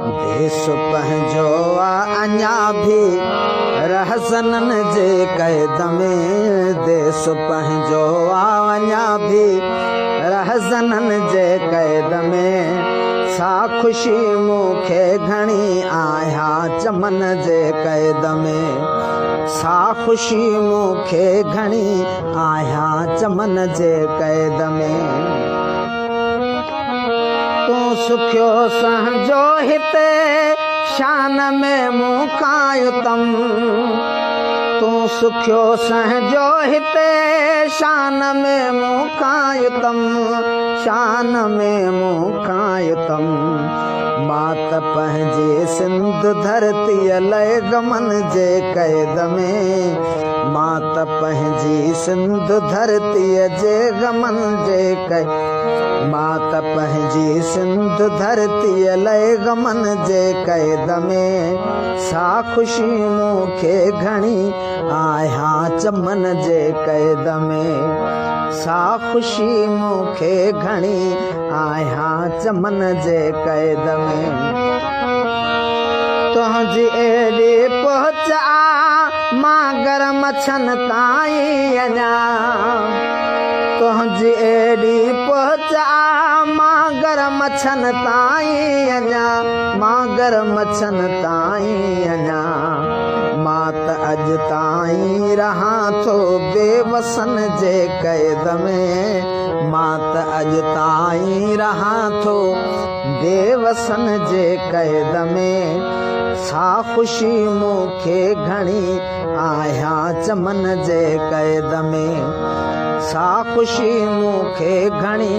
देश पंहिंजो अञा भी रहज़नन जे क़ैद में। देश पंहिंजो अञा भी रहज़नन जे क़ैद में। सा ख़ुशी मूंखे घणी आया चमन जे क़ैद में। सा ख़ुशी मूंखे घणी आया चमन जे क़ैद में। तूं सुखियो संजो हिते शान में मूं कायुतम। तूं सुखियो संजो हिते शान में मूं कायुतम। शान में मूं कायुतम। मां त पंहिंजे सिंध धरतीअ लए गमन जे क़ैद में। मां त पंहिंजी सिंध धरतीअ जे गमन जे क़ैद। मां त पंहिंजी सिंध धरतीअ लए गमन जे क़ैद में। सा ख़ुशी मूंखे घणी आया चमन जे क़ैद में। सा ख़ुशी मूंखे घणी आया चमन जे क़ैद में। तुंहिंजी एॾी पहुच मां गरम छन ताईं अञा। तुंहिंजी एॾी पहुच मां गरम छन ताईं अञा। मां गरम छन ताईं अञा। मां त अॼु ताईं रहां थो बेवसन जे क़ैद में। मां त अॼु ताईं रहां थो बेवसन जे क़ैद में। सा ख़ुशी मूंखे घणी आया चमन जे क़ैद में। सा ख़ुशी मूंखे घणी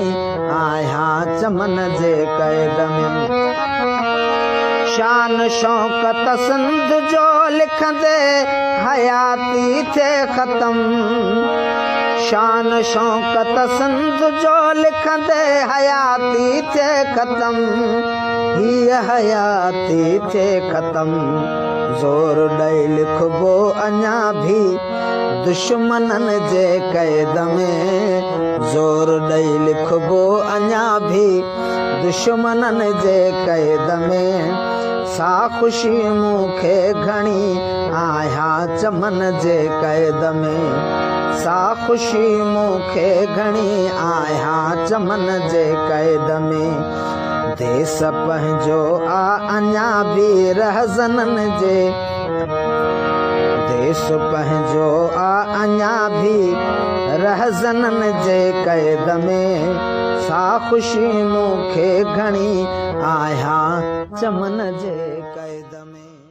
आया चमन जे क़ैद में। शान शौक़त सिंध जो लिखंदे हयाती थे ख़त्म। शान शौक़त सिंध जो लिखंदे हयाती थे ख़त्म। हीअ हयाती थे ख़त्म। ज़ोर ॾेई लिखबो अञा भी दुश्मनन जे क़ैद में। ज़ोर ॾेई लिखबो अञा भी दुश्मनन जे क़ैद में। सा ख़ुशी मूंखे घणी आया चमन जे क़ैद में। सा ख़ुशी मूंखे घणी आया चमन जे क़ैद में। देश पंहिंजो अञा भी रहज़नन जे। देश पंहिंजो अञा भी रहज़नन जे क़ैद में। सा ख़ुशी मूंखे घणी आया चमन जे क़ैद में।